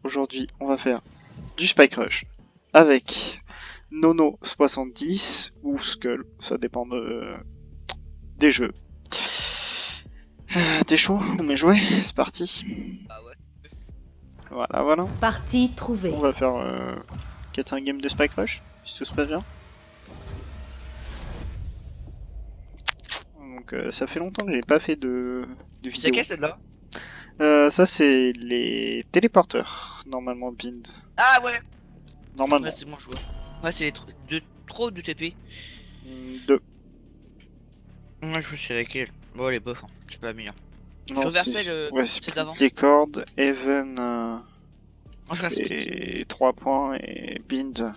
Aujourd'hui, on va faire du Spike Rush avec Nono 70 ou Skull, ça dépend des jeux. T'es chaud? On met joué? C'est parti. Ah ouais. Voilà. Partie trouvée. On va faire 4 game de Spike Rush, si tout se passe bien. Donc ça fait longtemps que j'ai pas fait de C'est vidéo. quelle celle-là? Ça c'est les téléporteurs, normalement bind. Ah ouais. Normalement. Ouais, c'est bon, je vois. Ouais, c'est trop de TP. 2. Ouais, je sais laquelle. Bon, elle est bof, hein. C'est pas la meilleure. Non, Je reversais c'est le. ouais, c'est c'est d'avant. les cordes, Even Moi, je reste. et 3 points et bind les Ah non,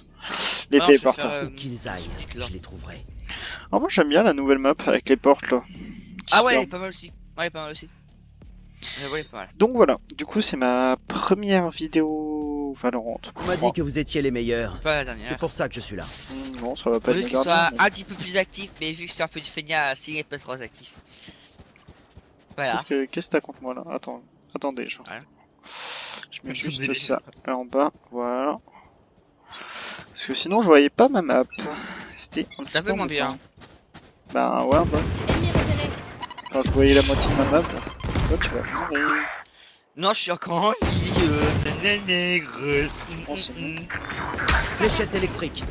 je vais téléporteurs. faire, Où qu'ils aillent, là. je les trouverai. Oh, moi j'aime bien la nouvelle map avec les portes là. qui Ah se ouais, elle est ferment. pas mal aussi. Ouais, elle est pas mal aussi. Ouais, elle est pas mal. Donc voilà, du coup c'est ma première vidéo Valorant. On m'a dit que vous étiez les meilleurs. Pas la dernière. C'est pour ça que je suis là. Non, ça va pas Faut être juste qu'il la soit dernière, mais- un petit peu plus actif, mais vu que c'est un peu du feignas, il est pas trop actif. Voilà. Qu'est-ce que t'as contre moi là? Attendez, je... Ouais. Je mets Attendez, juste déjà. ça là en bas, voilà. Parce que sinon je voyais pas ma map. C'était un petit C'est un peu moins embêtant. bien. Ben ouais, bah. Ennemi repéré. Quand je voyais la moitié de ma map, toi tu vas mourir. Non, je suis encore en vie. Nègre. Oh, c'est bon. Fléchette électrique.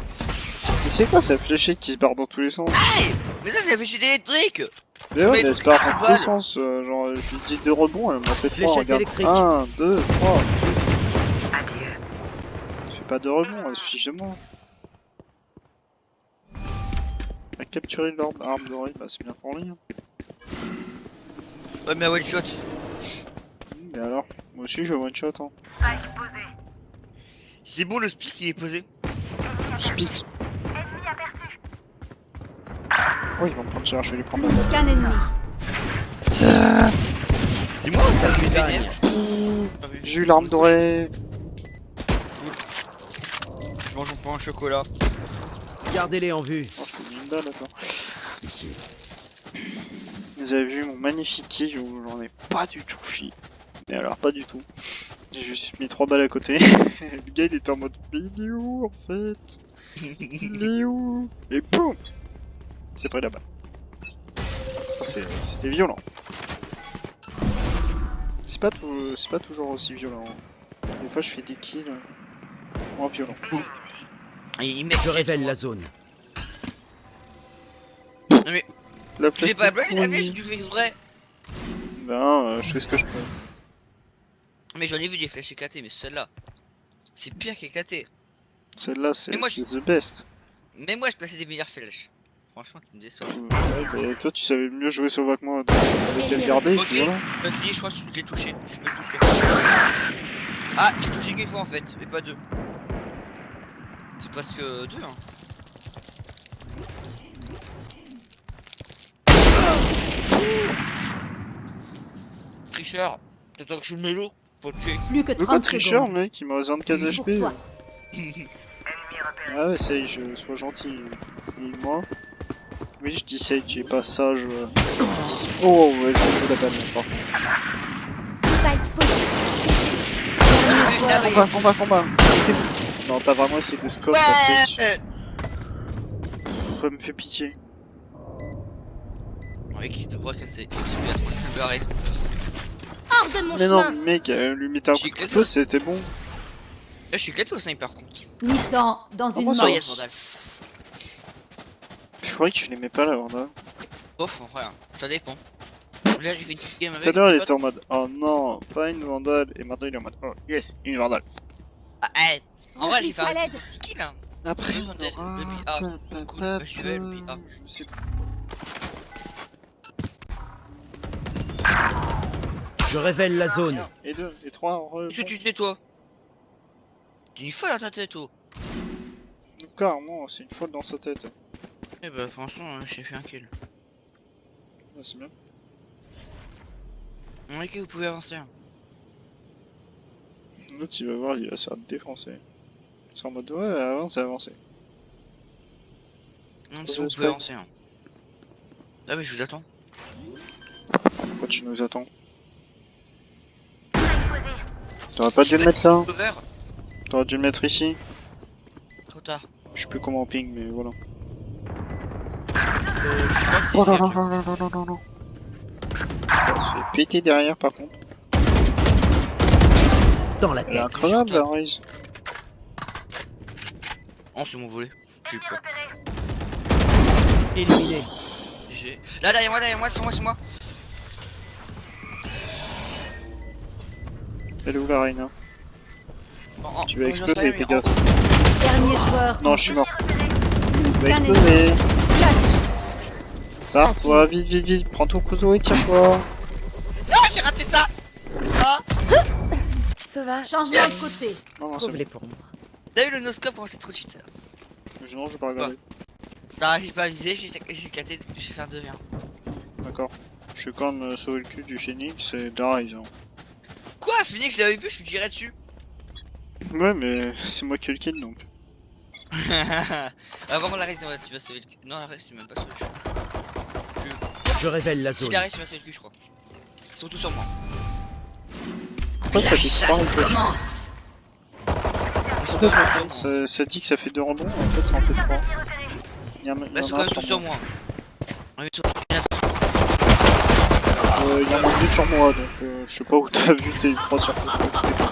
Mais c'est quoi cette fléchette qui se barre dans tous les sens? Hey, mais ça, c'est la flèche électrique. Mais ouais, Mais mais elle se barre dans tous les balle. sens. Genre, je lui dis 2 rebonds, elle m'en fait 3. Fléchette Regarde. électrique. 1, 2, 3. Je fais pas de rebonds, elle se fiche de moi. Elle a capturé l'arme dorée, bah c'est bien pour lui. Hein. Ouais, mais à one shot. Mais alors, moi aussi je one shot. Hein. C'est bon le speak qui est posé. Speak. Oh, ils vont me prendre cher, je vais lui prendre Plus qu'un ennemi. C'est moi ou ça Ça lui lui vénère? J'ai eu l'arme dorée. Je mange mon pain au chocolat. Gardez-les en vue. Oh, je t'ai mis une balle, attends. Vous avez vu mon magnifique kill où j'en ai pas du tout chi. Mais alors, pas du tout. J'ai juste mis 3 balles à côté. Le gars il était en mode, mais il est où en fait? Il est où? Et boum! C'est pris la balle. C'était violent. C'est pas toujours aussi violent. Des fois je fais des kills moins violents. Il met. Je révèle la zone. Non mais, La tu fais pas la blague, la flèche, tu fais exprès. Ben, je fais ce que je peux. Mais j'en ai vu des flèches éclatées, mais celle-là, c'est pire qu'éclatée. Celle-là c'est Mais moi, the best. Mais moi, je plaçais des meilleures flèches. Franchement, tu me déçois. Ouais, mais toi tu savais mieux jouer Sova que moi avec elle garder et Ok, puis voilà. bah fini, je crois que je l'ai touché. Je peux toucher. Ah, j'ai touché qu'une fois en fait, mais pas deux. C'est presque deux, hein. Tricheur, t'attends que je me l'eau pour te tuer. Plus que Mais pas 30 de tricheur secondes. mec, il me reste 24 Pour HP. toi. Ah ouais, Sage, sois gentil. Et moi? Oui, je dis Sage, j'ai pas sage. Oh, ouais, j'ai la balle par contre. Spike posé. Combat. Non, t'as vraiment essayé de scope, ça fait. Ça me fait pitié. Avec qui de bras cassé. Super, je me barrer. Hors de mon Mais non, chemin. mec, lui mettre un J'ai coup de éclaté. feu, c'était bon. Là, je suis éclaté au sniper par contre. Mi-temps dans une moi, ça Oh va. manche. yes, Vandal. Je croyais que tu l'aimais pas la Wanda. Ouf, en vrai, hein. Ça dépend. Là, j'ai fait une petite game avec. Tout à l'heure, il mon était en mode oh non, pas une Vandale. Et maintenant, il est en mode oh yes, une Vandale. Ah, hey. En vrai, j'ai Repli fait un Saled. petit kill, hein. Après, Le on Vandale, aura. le BA, cool, bah, je vais le BA. Je sais plus. Je révèle la zone. Et 2, et 3, en re. Qu'est-ce que tu sais, toi? T'es une folle dans ta tête, toi. Carrément, c'est une folle dans sa tête. Eh bah, franchement, j'ai fait un kill. Ah, c'est bien. Ok, vous pouvez avancer. Hein. L'autre, il va voir, il va se faire défoncer. C'est en mode ouais, avance. Non, c'est bon, vous pouvez avancer. Hein. Ah, mais je vous attends. Pourquoi tu nous attends? T'aurais pas dû le mettre là. Cover. T'aurais dû le mettre ici. Trop tard. Je sais plus comment on ping, mais voilà. Je sais pas si Oh c'est non, fait. non, non, non, non, non, non. Ça se fait péter derrière par contre. Dans la Elle est tête. incroyable la Raze. Oh, c'est mon volet. Plus quoi. Éliminé. J'ai. Là, derrière moi, c'est moi. Elle est où la Reina? Oh, Tu vas oh, exploser, j'en sais rien, fais mais gaffe. oh, Dernier joueur. Non, en je suis vie. mort. Tu vas Cannon. exploser. Clutch. Pars-toi, vite, vite, vite. Prends ton couteau et tire-toi. Non, j'ai raté ça. Ah, Sauvage. Changement de côté. Non, non, c'est Trouve-les pour moi. t'as eu le noscope, on s'est trop cheaté. bon. Non, je vais pas regarder. Bah, j'ai pas visé, j'ai éclaté, j'ai fait un 2v1. D'accord. Je suis quand même sauvé le cul du Phoenix et de la Raze. Hein. Quoi, Phoenix, je l'avais vu, je suis tiré dessus. Ouais, mais c'est moi qui ai le kill donc. Ah, vraiment, la race, tu vas sauver le cul. Non, la race, tu m'as même pas sauvé le cul. Je révèle la Si zone. la race, tu m'as sauvé le cul, je crois. Ils sont tous sur moi. Pourquoi ça fait 3 rebonds? Commence. Ils sont Pourquoi quand même tous sur moi. ça dit que ça fait 2 rebonds, en fait ça en fait 3. Il y en Là, a ils sont un quand même sur tous sur moi. moi. On est sur- Il y en a 2 sur moi, donc je sais pas où t'as vu tes 3 sur toi.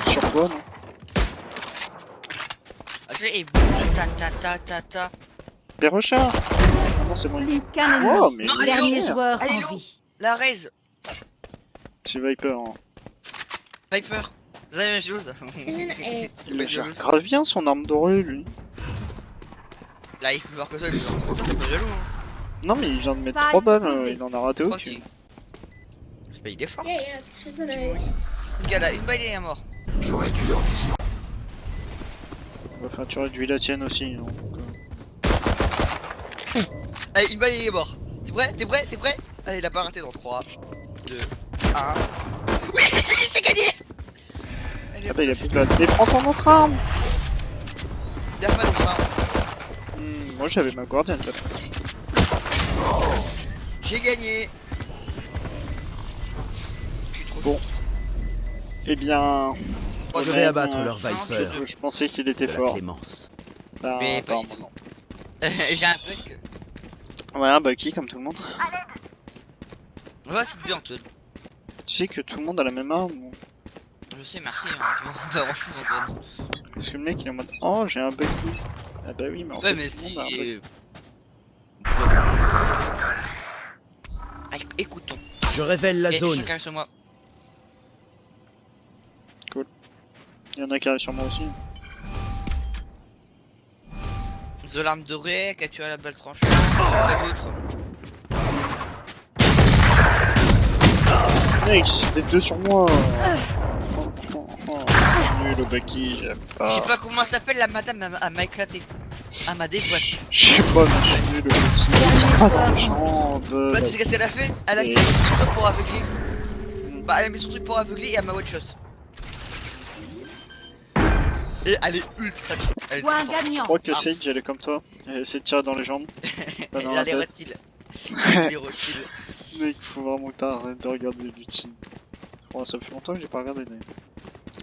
T'es sur toi, non? Ah, tu sais, et ta. Les recherches. Ah non, c'est bon. Cannon. Wow, mais Non, les Dernier recherches. joueur Allez, en l'eau. vie. La raise. C'est Viper, hein. Viper. C'est la même chose. Il gère grave bien son arme dorée, lui. Là, il peut voir que ça, lui. Putain, c'est pas jaloux. Hein. Non, mais il vient de mettre Spike 3 balles, posé. il en a raté aucune. Tranquille. Bah, il est fort. Yeah, she's gonna. Regarde, là, une balle, il est mort. Enfin, tu réduis la tienne aussi. Hein, donc, Allez, une balle, il est mort. T'es prêt? Allez, il a pas raté dans 3, 2, 1. Oui, c'est gagné. Ah bah, il a plus de balles. Mais prends ton autre arme. Il a pas de main. Moi j'avais ma Guardian là. J'ai gagné. Je suis trop Bon. Eh bien. Oh, Je vais abattre leur Viper. Je pensais qu'il C'est était de la fort. clémence. Bah, Mais pas du apparemment tout. J'ai un bug. non. Ouais, un Bucky comme tout le monde. On va c'est bien, Antoine. Tu sais que tout le monde a la même arme. Ou... Je sais, merci. Hein. Tu vois, pas grand chose, Antoine. Parce que le mec il est en mode oh j'ai un Bucky. Ah bah oui, mais en Ouais, fait, mais tout le si. monde a un Bucky. Allez, écoutons. Je révèle la Et zone. chacun sur moi. Il y en a qui arrivent sur moi aussi. The l'arme dorée, capture la balle tranchée. Pas d'autre. Mec, c'était 2 sur moi. Nul le Bucky, j'aime Je pas. sais pas comment elle s'appelle, la madame elle m'a éclaté. Elle m'a déboîté. Je sais pas, mais je suis nul le Bucky. Tire pas dans les jambes. Bah, tu sais qu'est-ce qu'elle a fait? Elle a mis C'est- son truc pour aveugler. Bah, elle a mis son truc pour aveugler et elle m'a one shot. Et elle est ultra cheap. Elle est Point trop forte. Je gagnant. crois que Ah. Sage elle est comme toi. Elle essaie de tirer dans les jambes. Pas dans Elle la a les tête. reptiles. Les reptiles. Mec, faut vraiment que t'arrêtes de regarder l'ultime. Bon, ça fait longtemps que j'ai pas regardé mais...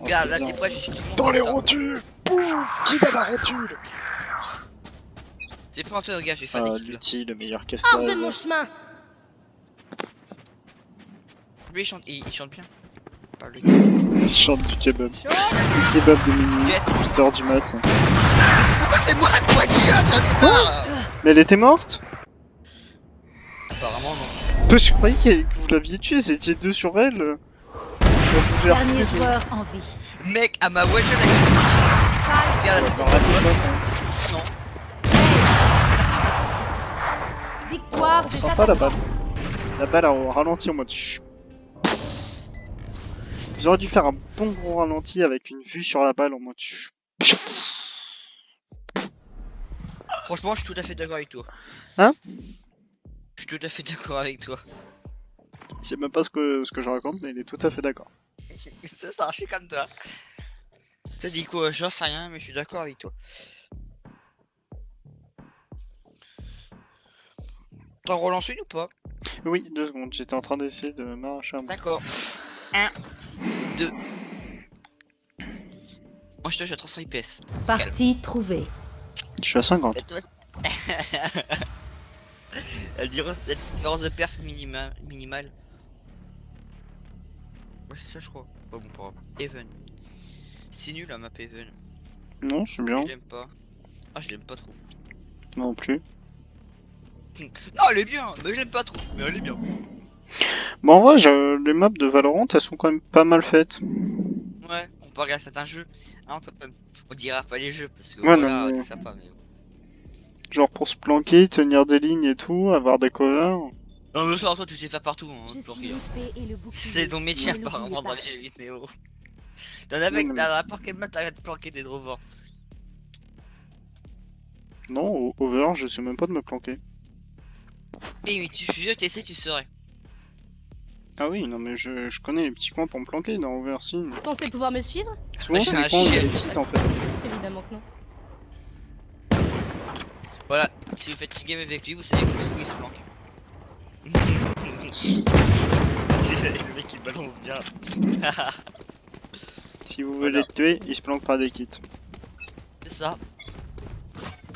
Oh, Regarde, c'est là bien. t'es prêt, j'ai tout le monde Dans comme les ça. rotules. Boum. Qui dans la rotule? T'es prêt, Antoine? Regarde, j'ai fait Ah, des kills. l'utile, le meilleur Hors de castal. mon chemin. Lui il chante bien. Parle lui. Il chante du kebab. Du kebab de minuit, 8h du mat. Pourquoi c'est moi qui one shot? J'en ai marre. Mais elle était morte? Apparemment non. Bah, je croyais que vous l'aviez tuée, vous étiez 2 sur elle. Elle bougeait Dernier plus. joueur en vie. Mec, à ma one shot avec... Spike. Regarde, Elle m'a raté ça, hein. non. Victoire des Sympa la attaquants. balle. La balle a ralenti en mode chut. Ils auraient dû faire un bon gros ralenti avec une vue sur la balle en mode chut. Franchement, je suis tout à fait d'accord avec toi. Hein? Je suis tout à fait d'accord avec toi. Je sais même pas ce que je raconte, mais il est tout à fait d'accord. Ça marchait comme toi. Ça dit quoi? J'en sais rien, mais je suis d'accord avec toi. T'en relances une ou pas? Oui, 2 secondes, j'étais en train d'essayer de m'arracher un mot. D'accord. 1, 2, Moi je touche à 300 IPS. Partie trouvée. Je suis à 50. Et toi la différence de perf minimale. Ouais, c'est ça, je crois. Pas bon, pas grave. Even. C'est nul la map Even. Non, je suis bien. Je l'aime pas. Ah, je l'aime pas trop. Non plus. Non, elle est bien, mais je l'aime pas trop. Mais elle est bien. Bon, en vrai, les maps de Valorant, elles sont quand même pas mal faites. Ouais, comparé à certains jeux. Hein, on dira pas les jeux parce que Ouais, voilà, non, mais- c'est sympa. Mais... Genre pour se planquer, tenir des lignes et tout, avoir des covers. Non, mais ça, toi, tu sais faire partout. Hein, Je pour suis rien. l'épée et le bouclier. C'est ton métier Ne apparemment l'oubliez dans pas. les jeux vidéo. T'en as avec Non, mais- dans n'importe quelle map, t'arrêtes de planquer des drovers. Non, over, je sais même pas de me planquer. Eh, mais tu suis t'essaies, tu saurais. Ah oui, non mais je connais les petits coins pour me planquer dans over, si. Pensez pouvoir me suivre? Souvent, j'ai c'est un les coins où il y a chien. des kits en fait. Évidemment que non. Voilà, si vous faites une game avec lui, vous savez où il se planque. C'est le mec qui balance bien. Si vous Voilà. voulez le tuer, il se planque par des kits. C'est ça.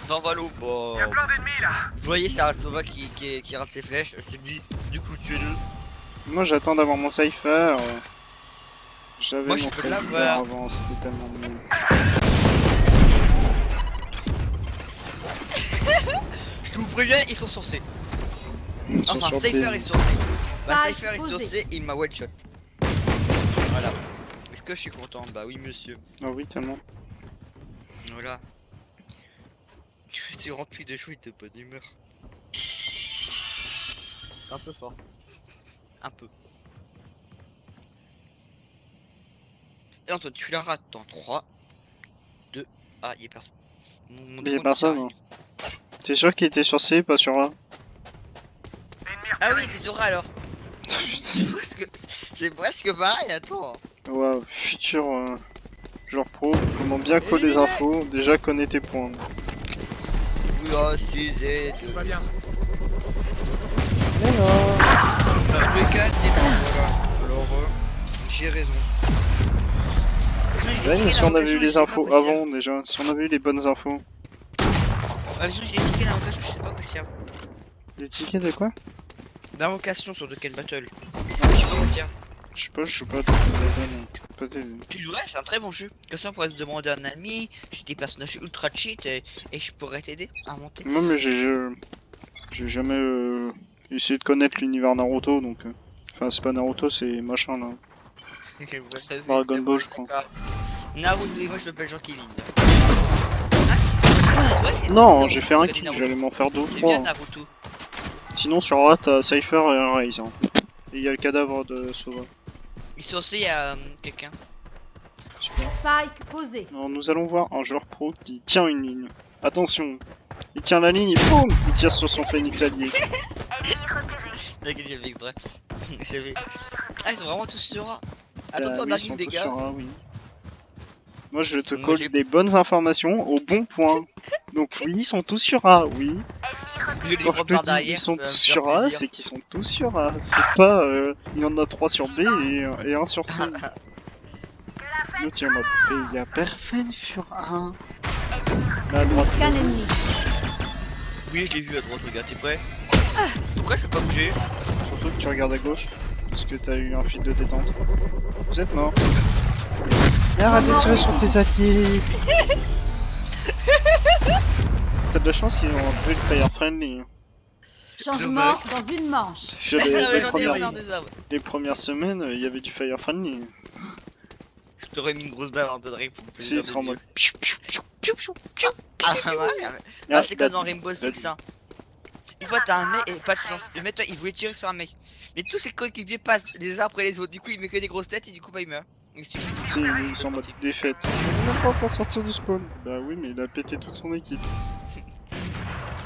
Dans Valo, bon. Vous voyez, c'est un Sova qui rate ses flèches. Je te dis, du coup, tuez-le. Moi j'attends d'avoir mon cypher. J'avais Moi, mon je peux cypher l'avoir. avant, c'était tellement nul. Je vous préviens, ils sont sourcés. Ils sont Enfin, sur Cypher des- est sourcé. Bah, Page Cypher est posée. sourcé, il m'a one shot. Voilà. Est-ce que je suis content? Bah oui, monsieur. Ah oui, tellement. Voilà. Tu suis rempli de chou, il t'es pas d'humeur. C'est un peu fort. Un peu. Et Antoine, tu la rates dans 3, 2. Ah, il y a personne. Mon Il y a drone, personne, sert à hein. rien. T'es sûr qu'il était sur C, pas sur A? Ah oui, t'es sur A alors. C'est presque pareil, attends. Waouh, futur joueur pro, comment bien coller les infos, déjà connais tes points. Oui, ah, si, c'est. Tout va bien. Mais non. Tous les cas, t'es bon, voilà. Alors, j'ai raison. Ouais, mais si on avait eu les infos avant déjà, si on avait eu les bonnes infos. Ah, mais sinon, j'ai cliqué d'invocation, je sais pas quoi c'est. Des tickets de quoi? D'invocation sur Dokkan Battle. Je sais pas quoi c'est. Je sais pas, je suis pas je peux pas t'aider. Tu jouerais, c'est un très bon jeu. Comme ça, on pourrait se demander à un ami, j'ai des personnages ultra cheat et je pourrais t'aider à monter. Moi mais j'ai jamais essayé de connaître l'univers Naruto donc enfin c'est pas Naruto, c'est machin là. Dragon Ball, je crois. Naruto et moi je m'appelle Jean-Kevin. Non, j'ai fait un kill, j'allais m'en faire deux ou C'est trois. bien Naruto. Sinon sur A t'as Cypher et un Raze. Hein. Et il y a le cadavre de Sova. Ici aussi il y a quelqu'un. Super. Spike posé. Alors nous allons voir un joueur pro qui tient une ligne. Attention, il tient la ligne et boum, il tire sur son phénix allié. T'inquiète, j'ai fait exprès. J'ai fait. Ah, ils sont vraiment tous sur A. Attends, Oui, on ils arrive sont les tous gars. sur A, oui. Moi je te Moi, colle j'ai- des bonnes informations au bon point. Donc oui, ils sont tous sur A, oui. Je les Quand je prends te par dis derrière. ils sont ça va me tous faire sur A, plaisir. c'est qu'ils sont tous sur A. C'est pas il y en a 3 sur B et 1 sur C. L'autre il est en mode B, il y a personne sur A. Là à droite. Qu'un ennemi. Oui, je l'ai vu à droite, regarde, t'es prêt? Pourquoi je peux pas bouger? Surtout que tu regardes à gauche. Parce que t'as eu un fil de détente. Vous êtes mort. Mais arrête de tirer sur tes alliés. T'as de la chance qu'ils ont enlevé le fire friendly. Changement dans une manche. Parce que Non, mais j'en ai premières, marre des arbres. les premières semaines, il y avait du fire friendly. Je t'aurais mis une grosse balle en donnerie pour me Si, plaisir il sera en des mode. yeux. Piou, piou, piou, piou, piou, piou. Ah, ouais. Ah, c'est comme dans Rainbow Vas-y. Six, hein. Une fois t'as un mec et pas de chance. Le mec, toi, il voulait tirer sur un mec. Mais tous ses coéquipiers passent les uns après les autres. Du coup, il met que des grosses têtes et du coup, bah, il meurt. Il suffit. Si, ils sont en mode défaite. Il va pas encore sortir du spawn. Bah oui, mais il a pété toute son équipe.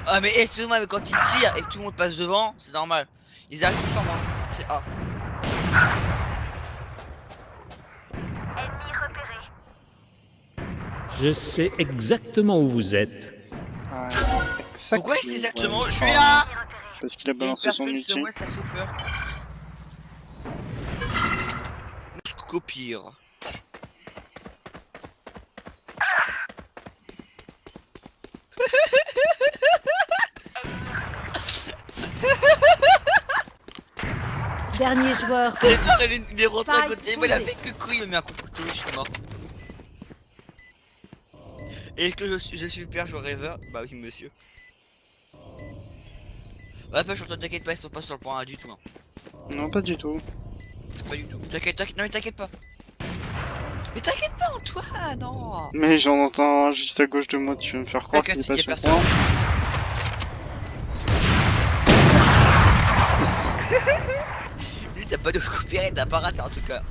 Ah, mais excuse-moi, mais quand il tire et que tout le monde passe devant, c'est normal. Ils arrivent tous sur moi. C'est A. Je sais exactement où vous êtes. Ah, Pourquoi c'est exactement? ouais. Je suis A! Parce qu'il a Il y a une balancé son personne sur ulti. moi, ça fait peur. Copire. Dernier joueur. Il est rentré à Spike côté, moi il a posé. fait que couille, il m'a mis un coup de couteau, je suis mort. Et que je suis super joueur rêveur? Bah oui monsieur. Ouais pas je t'inquiète pas, ils sont pas sur le point A du tout hein. Non, pas du tout. Pas du tout. T'inquiète, non mais t'inquiète pas. Mais t'inquiète pas Antoine, non. Mais j'en entends un juste à gauche de moi, tu veux me faire croire qu'il est pas T'inquiète, sur le y a point. Lui t'as pas de couperet d'apparat en tout cas.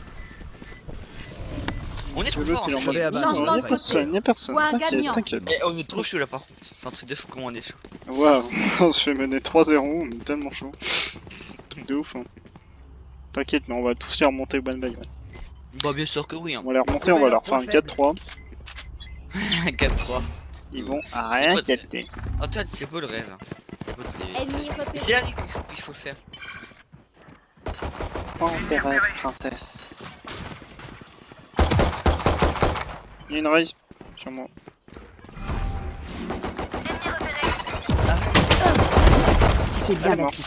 On est trop L'autre, fort il est en en mode, fait. Changement non, de y a côté. personne, y a personne, Point t'inquiète, gagnant. t'inquiète. Eh, on est trop chaud là par contre, c'est un truc de fou comment on est chaud. Waouh, on se fait mener 3-0, on est tellement chaud. Truc de ouf, hein. T'inquiète, mais on va tous les remonter one by one. Bah bien sûr que oui hein. On va les remonter, on va leur faire un 4-3. 4-3. Ils vont rien pas- capter. Antoine c'est beau le rêve hein. C'est beau de rêver. Ennemi Mais repéré. c'est là qu'il faut le faire. Empereur, princesse. Il y a une raise sur moi. C'est bien mort. battu.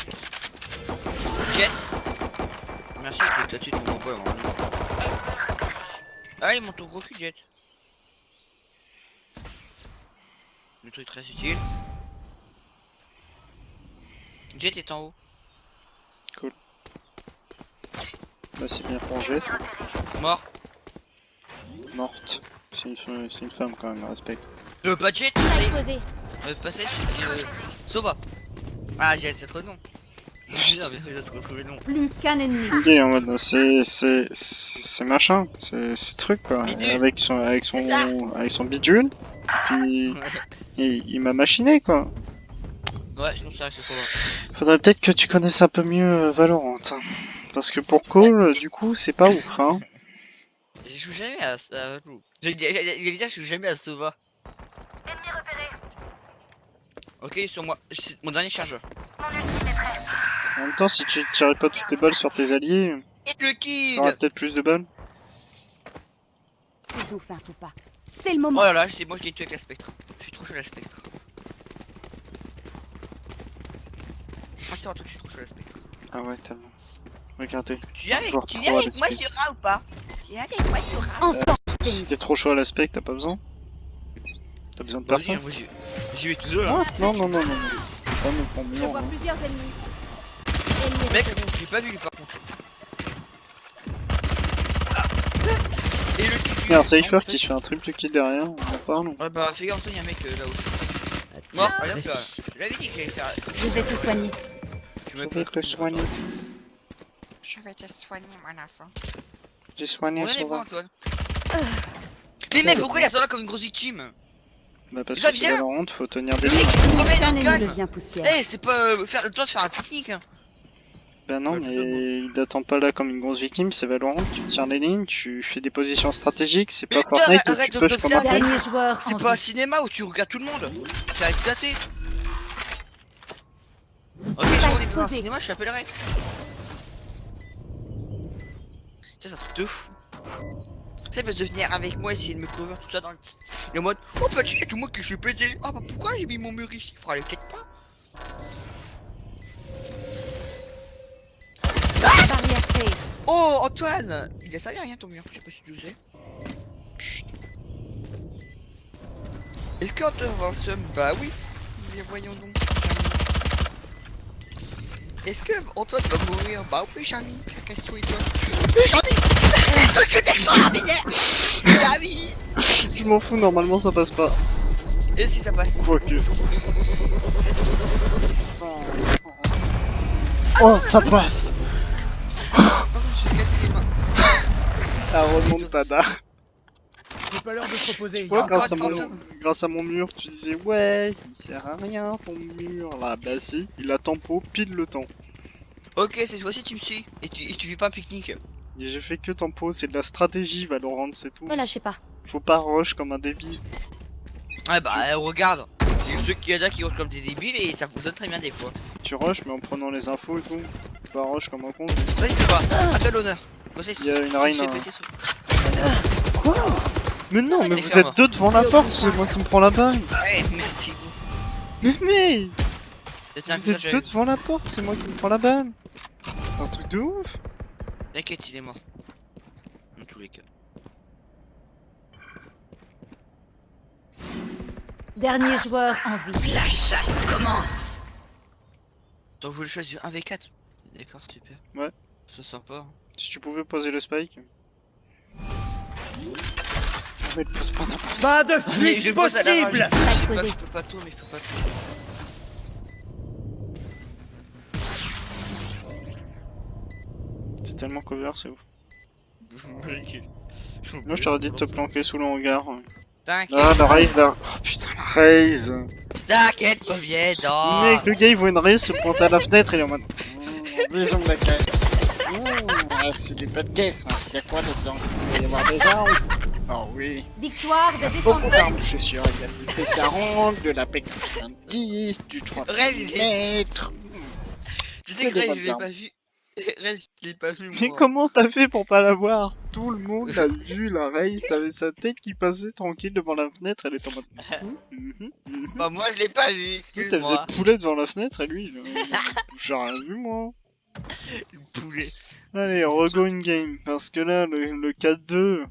Jet. Merci pour le statut de mon combo. Ah il monte au gros cul Jet. Le truc très utile. Jet est en haut. Bah c'est bien pour Jet. Mort. Morte. C'est une femme quand même, respecte. Pas Jet. Spike posé. Passage. Sova. Ah Jet c'est trop non. Putain mais ça se retrouver long. Plus qu'un ennemi. Il est en mode c'est machin, c'est truc quoi. Bidule. Avec son bidule. Puis il m'a machiné quoi. Ouais sinon ça reste Sova. Faudrait peut-être que tu connaisses un peu mieux Valorant. Hein. Parce que pour Call, du coup, c'est pas ouf hein. Je joue jamais à ça. Il dit je joue jamais à Sova. Ok, sur moi. C'est mon dernier chargeur. En même temps, si tu tirais pas toutes les balles sur tes alliés, Et le kill. t'auras peut-être plus de balles. Ils ont fait un faux pas. C'est le Oh moment. là là, c'est moi qui ai tué avec la spectre. Je suis trop chaud à la spectre. Ah c'est vrai, toi je suis trop chaud à la spectre. Ah ouais, tellement. Regardez. Tu viens avec, Joueur tu viens pro à avec moi l'aspect. sur A ou pas? Tu viens avec moi sur A? Ensemble. Si t'es trop chaud à l'aspect, t'as pas besoin. T'as besoin de Vas-y, personne. moi j'y vais tout seul là. Ah, non, non, non, non, non. Pas me prendre Je mur. vois Hein. plusieurs ennemis. Ennemi Mec, repéré. j'ai pas vu lui par contre. Et le kill. Il y a un Cypher qui se fait un triple kill derrière, on en parle. Ouais bah fais gaffe, il y a un mec là-haut. Mort, allez hop là. Je l'avais dit que j'allais faire. Je vais te soigner. Tu Je m'as vais te soigner. Je vais te soigner mon enfant. J'ai soigné On est Sova. bon Antoine. Mais mec, pourquoi il attend là comme une grosse victime? Bah parce Ça que c'est vient. Valorant, faut tenir des Le mec lignes. il se promène Qu'un en ennemi calme. devient poussière. Eh, c'est pas faire le temps de faire un pique-nique. Hein. Bah non, Ouais, mais plutôt il t'attend pas là comme une grosse victime, c'est Valorant, tu tiens les lignes, tu fais des positions stratégiques, c'est pas Putain, Fortnite où arrête tu de push te comme un faire con. Dernier joueur C'est en pas un vie. cinéma où tu regardes tout le monde. C'est éclaté. Ok, je Spike on est dans un posé. cinéma, je t'appellerai. Tiens, c'est un truc de fou. Tu sais, parce de venir avec moi, essayer de me cover tout ça dans le. Et en mode, oh bah tu sais, tout moi que je suis pété. Ah bah pourquoi j'ai mis mon mur ici? Il faudra aller peut-être pas. Barrière créée. Oh Antoine, il a servi à rien ton mur, je sais pas si tu le sais. Chut. Est-ce qu'Antoine va se... Bah oui. Mais voyons donc. Est-ce que Antoine va mourir? Bah oui Jamy, casse-toi et toi. Jamy, Jamy. Je m'en fous, normalement ça passe pas. Et si ça passe? Quoique. Oh, ça passe! Par contre, je vais casser les mains. La remontada. C'est pas l'heure de se reposer. Tu vois, Encore grâce à mon mur, tu disais ouais, il sert à rien ton mur là. Bah si, il a tempo pile le temps. Ok, cette fois-ci tu me suis. Et tu fais pas un pique-nique. Et j'ai fait que tempo, c'est de la stratégie Valorant, c'est tout. Me lâchez pas. Faut pas rush comme un débile. Ouais bah regarde. Il y a ceux qui y en a qui rushent comme des débiles et ça fonctionne très bien des fois. Tu rush mais en prenant les infos et tout. Faut pas rush comme un con. Vas-y c'est pas. À toi l'honneur. Il y a une reine. J'ai Hein. pété sur- Quoi? Mais non, mais Les vous fermes. êtes deux devant la porte, c'est moi qui me prends la balle. Ouais, merci. Mais C'était un vous êtes message deux devant la porte, c'est moi qui me prends la balle. Un truc de ouf. T'inquiète, il est mort. Dans tous les cas. Dernier joueur en vie. La chasse commence. Donc vous voulez choisir un V4? D'accord, super. Ouais. C'est sympa. Si tu pouvais poser le spike. Mais le pose pas n'importe Pas de Mais fuite je pose à la possible. rage. Spike Je posé. peux pas tout, mais je peux pas tout. C'est tellement cover, c'est ouf. Mec, Moi je t'aurais dit de te planquer sous le hangar. T'inquiète. Ah la raise là. Oh putain la raise. T'inquiète, combien dans. Mec, le gars il voit une raise se pointe à la fenêtre et il est en mode. Maison de la caisse. C'est du pas de caisse, hein. Y'a quoi dedans? Il va y avoir des armes. Oh oui. Victoire de Beaucoup défenseur. d'armes, je suis sûr. Il y a du P40, de la P90, du 3 mètres. Tu sais que des Rez, bonnes je l'ai armes. pas vu. Rez, je l'ai pas vu. Mais moi. comment t'as fait pour pas la voir? Tout le monde l'a vu, la race, t'avais sa tête qui passait tranquille devant la fenêtre, elle était en mode... Bah, moi, je l'ai pas vu. Elle Excuse-moi. faisait poulet devant la fenêtre et lui, j'ai rien vu moi. Le poulet. Allez, rego in game, parce que là, le 4-2,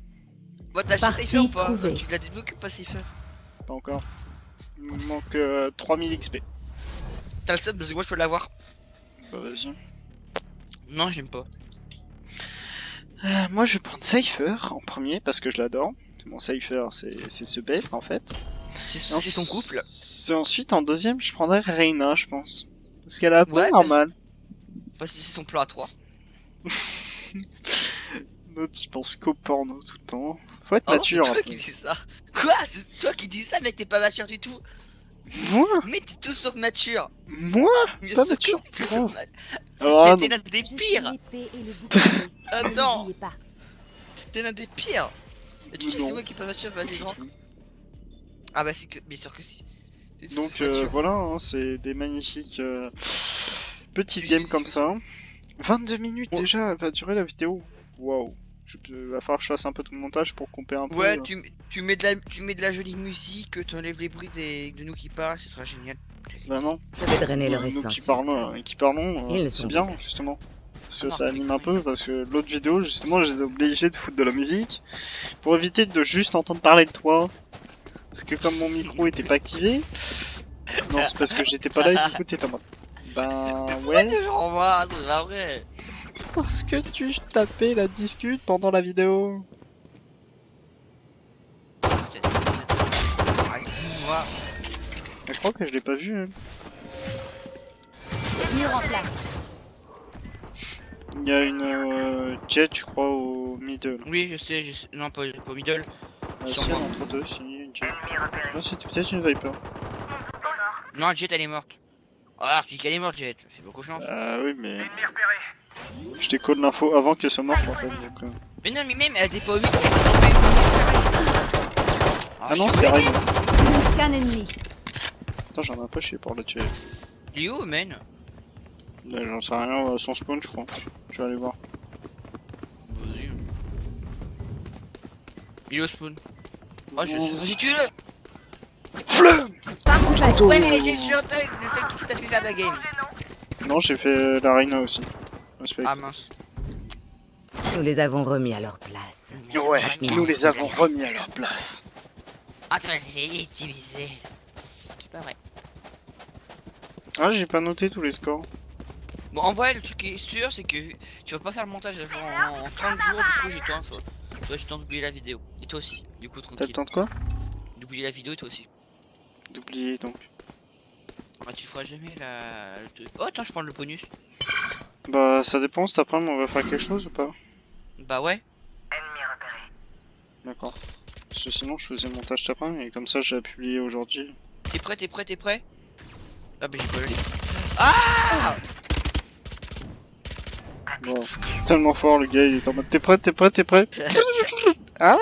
Moi, t'as acheté Partie Cypher ou pas? trouvée. Tu l'as débloqué ou pas Cypher? pas encore. Il me manque 3000 XP. T'as le sub parce que moi, je peux l'avoir. Bah vas-y. Non, j'aime pas. Moi je vais prendre Cypher en premier parce que je l'adore. Mon Cypher c'est ce best en fait. C'est son couple. Ensuite en deuxième je prendrais Reyna je pense. Parce qu'elle a pas Ouais, normal. Parce que c'est son plan à 3. L'autre il pense qu'au porno tout le temps. Faut être Oh, c'est mature toi un qui peu. dis ça. Quoi? C'est toi qui dis ça, mec, t'es pas mature du tout. Moi Mais t'es tout sauf mature. Moi Bien Pas sûr que mature. t'es tout sauf Ah T'es non. l'un des Je suis pires. l'épée et le bouclier. Attends. N'oubliez pas. T'es l'un des pires. Et tu sais, Non. c'est moi qui est pas mature, vas-y, rentre. Ah bah, c'est que, bien sûr que si. T'es tout Donc sauf mature. voilà, hein, c'est des magnifiques petites Tu- games tu- comme tu- ça. 22 minutes Oh. déjà, va durer la vidéo. Waouh. Va falloir que je fasse un peu de montage pour couper un peu. Ouais, tu mets de la jolie musique, t'enlèves les bruits de nous qui parlent, ce sera génial. Bah non. Je vais drainer leur Nous essence. qui parlons, Ils c'est sont bien badass. justement. Parce que Ah non, ça mais anime oui. un peu, parce que l'autre vidéo justement je les ai obligés de foutre de la musique pour éviter de juste entendre parler de toi. Parce que comme mon micro était pas activé, non c'est parce que j'étais pas là et du coup t'étais en mode. Ben ouais, Toujours moi, c'est pas vrai. parce que tu tapais la discute pendant la vidéo. Ah, c'est moi. Mais je crois que je l'ai pas vu. Hein. Mur en place. Il y a une jet je crois au middle. Oui, je sais. Non, pas middle. Sur Si, moi. entre deux, si une jet. Non c'était peut-être une Viper. Non, Jet, elle est morte. Ah, je dis qu'elle est morte, Jet. Fais beaucoup chance. Ah oui mais... Je décode l'info avant qu'elle soit morte en fait donc... Mais non, mais même, elle était pas vue. Ah non c'est Ryan. Qu'un ennemi. Attends j'en ai un peu chier pour le tuer. Il est où, man? J'en sais rien, son spawn je crois. Je vais aller voir. Vas-y. Il est au spawn. Oh, Non. vas-y, tue-le! Parfait. Ouais, mais j'ai sur toi, le seul qui t'a fait faire la game. Non j'ai fait la Reyna aussi. Respect. Ah mince. Nous les avons remis à leur place. Ouais, nous les avons remis à leur place. Ah, tu vas victimiser. C'est pas vrai. Ah j'ai pas noté tous les scores. Bon, en vrai, le truc qui est sûr, c'est que tu vas pas faire le montage en 30 jours, du coup, j'ai temps. Toi, j'ai le temps d'oublier la vidéo. Et toi aussi, du coup, T'as le tranquille. temps de quoi? D'oublier la vidéo et toi aussi. D'oublier donc. Ah, tu feras jamais la. Oh, attends, je prends le bonus. Bah ça dépend, cet après-midi on va faire quelque chose ou pas? Bah ouais. D'accord. Parce que sinon je faisais le montage cet après-midi et comme ça j'ai publié aujourd'hui. T'es prêt, t'es prêt, t'es prêt? Ah, bah j'ai pas le. Ah! Bon, tellement fort le gars, il est en mode t'es prêt, t'es prêt, t'es prêt? Ah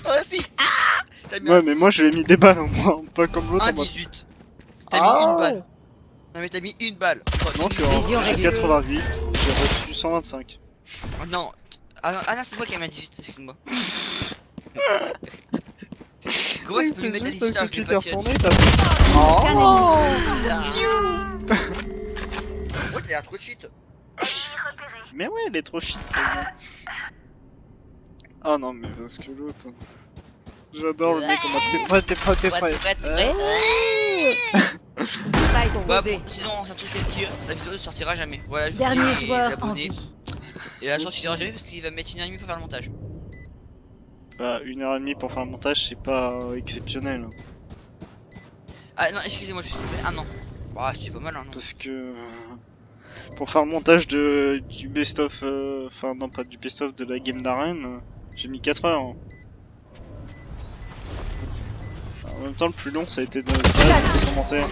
Toi aussi! Ah! T'as mis ouais mais moi je lui ai mis des balles au moins, pas comme l'autre un en mode... 18. T'as mis Ah une balle. Non, mais t'as mis une balle. Oh, Non je suis Vision en réduite. 88, j'ai reçu 125. oh, non. Ah non, c'est moi qui ai mis un 18, excuse-moi. Comment Oui, je peux lui c'est mettre un juste 18 parce alors que que je tu l'ai t'es pas tiré retourné, dessus? t'as fait... Qu'un ennemi. c'est la trop cheat. Mais ouais, elle est trop shit. Ah non, mais parce que l'autre. J'adore le mec, on m'a t'es prêt, t'es prêt, t'es prêt. Spike Bah posé. bon, sinon, un truc à dire, la vidéo ne sortira jamais. Voilà, je vous Dernier dis, les joueur en abonnés. vie. Et elle sortira jamais parce qu'il va mettre 1h30 pour faire le montage. Bah, 1h30 pour faire le montage, c'est pas exceptionnel. Hein. Ah non, excusez-moi, je suis trompé. Ah non. Bah, c'est pas mal, hein, non. Parce que. Pour faire le montage du best-of. Enfin, non, pas du best-of de la game d'arène, j'ai mis 4 heures. Hein. En même temps, le plus long, ça a été de les commentaires.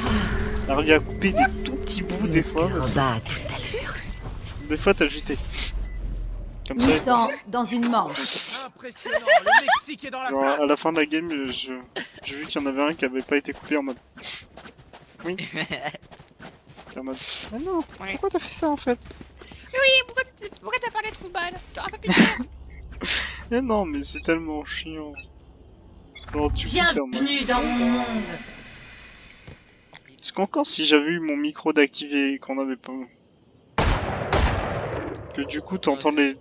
D'arriver à couper des tout petits bouts des fois. Parce que Bah, tout à l'heure. des fois, t'as jeté. Comme ça. Mi-temps dans une manche. Impressionnant, le Mexique est dans la Genre, place. à la fin de la game, j'ai vu qu'il y en avait un qui avait pas été coupé en mode. Oui. En mode. Ah non, pourquoi t'as fait ça en fait? Pourquoi t'as parlé de football? T'auras pas pu Eh non, mais c'est tellement chiant. Genre, tu t'es en mode. Bienvenue dans mon monde. Parce qu'encore, si j'avais eu mon micro d'activé et qu'on avait pas. Que du coup, t'entends les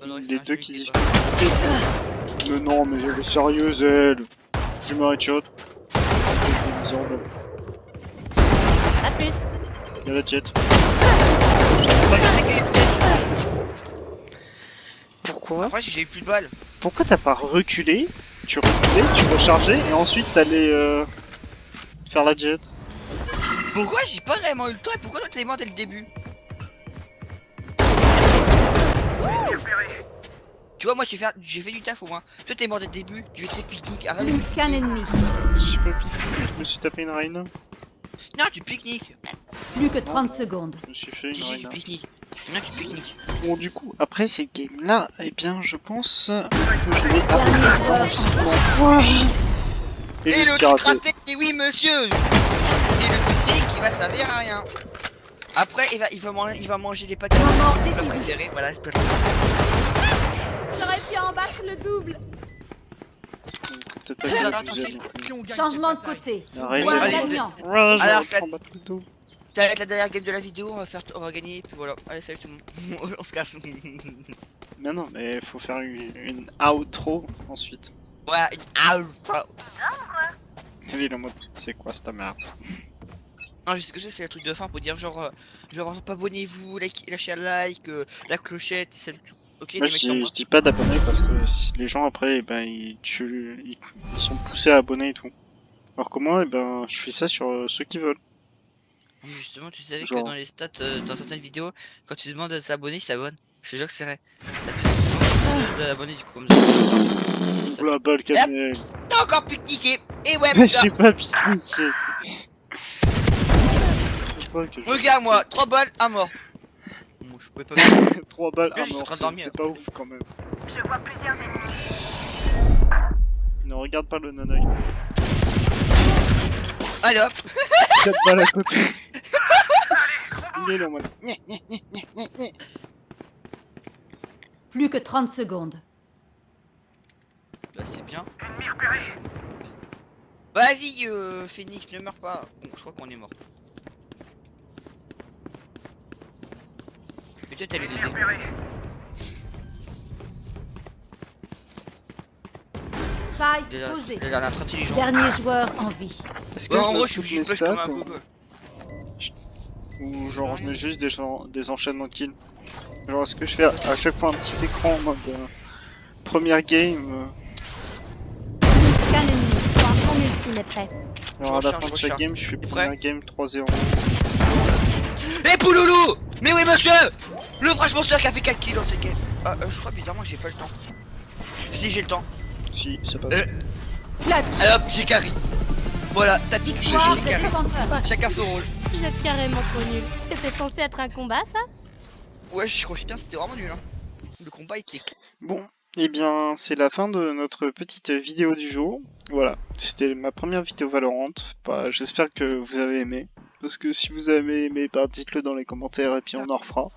deux qui discutent. Mais non, mais elle est sérieuse, elle. Je me headshot. Je vais mise en bas. A plus. Y'a la jet. Pourquoi? Après, si j'ai eu plus de balles. Pourquoi t'as pas reculé? Tu reculais, tu rechargeais et ensuite t'allais faire la jet. Pourquoi j'ai pas vraiment eu le temps et pourquoi toi t'es mort dès le début? Tu vois, moi j'ai fait du taf au moins. Toi t'es mort dès le début, tu fais trop de pique-nique. Arrête de Plus pique-niquer. qu'un ennemi. J'ai pas piqué, je me suis tapé une reine. Non, tu pique-niques. Plus que 30 secondes. Je me suis fait une Si, si, tu reine. pique-niques. Non, tu pique-niques. Bon, du coup, après cette game là, eh bien, je pense que je vais Dernier joueur. Et Et j'ai le piraté. truc raté, et oui monsieur. Et le pique-nique qui va servir à rien. Après, il va manger les pâtes. Moment C'est décisif. pas préféré, voilà, je peux le J'aurais pu en battre le double. Peut-être pas Ça que va, je tranquille. Si on gagne Changement de cette bataille. côté. la reine. Point Allez, gagnant. Ouais, j'aurais Alors, pu en battre plutôt. Ça va être la dernière game de la vidéo, on va gagner, puis voilà. Allez, salut tout le monde. On se casse. Mais non, mais faut faire une outro ensuite. Ouais, une out. Il est en mode, c'est quoi cette merde? Non, je sais ce que c'est le truc de fin pour dire genre abonnez-vous, lâchez un like, la clochette, c'est le tout. Ok, Moi les mecs sur moi. je dis pas d'abonner parce que si les gens après, eh ben, ils sont poussés à abonner et tout. Alors que moi, eh ben, je fais ça sur ceux qui veulent. Justement, tu savais Genre. que dans les stats, dans certaines vidéos, quand tu demandes à s'abonner, ils s'abonnent. Je te jure que c'est vrai. T'as plus de d'abonnés du coup. Comme ça. Oula, balle calmée. T'as encore pique-niqué. Et ouais, J'ai pas piqué. C'est toi que je... regarde moi, 3 balles, 1 mort. Bon, je pouvais pas 3 balles, Je 1 suis en mort, train de dormir. c'est pas ouf quand même. Ne regarde pas le non-oeil. Allez hop. 4 balles à côté. Il est là en mode. Plus que 30 secondes. Bah c'est bien. Vas-y Phoenix, ne meurs pas. Bon, je crois qu'on est mort. Peut-être elle est l'aider. Spike posé. Elle a l'air intelligent. Dernier joueur en vie. Est-ce que Ouais, en je gros, note je toutes suis mes push comme stats un gogo. ou genre je mets juste des enchaînements kills? Genre est-ce que je fais à chaque fois un petit écran en mode première game Plus qu'un ennemi. Mon ultime est prêt. genre à la recharge, fin de je chaque recharge. game je fais T'es prêt première game 3-0. Eh Pouloulou! Mais oui monsieur! Le franchement monster qui a fait 4 kills dans cette game. Ah, je crois bizarrement que j'ai pas le temps. Si j'ai le temps. Si, ça passe. Clutch. Allez hop, j'ai carry. Voilà, t'as piqué, Victoire j'ai des carry. défenseurs. Chacun son rôle. Vous êtes carrément trop nul. C'était censé être un combat, ça? Ouais, je crois bien, c'était vraiment nul. Hein. Le combat était. Bon, et bien c'est la fin de notre petite vidéo du jour. Voilà, c'était ma première vidéo Valorant. Bah, j'espère que vous avez aimé. Parce que si vous avez aimé, bah, dites-le dans les commentaires et puis on en refera.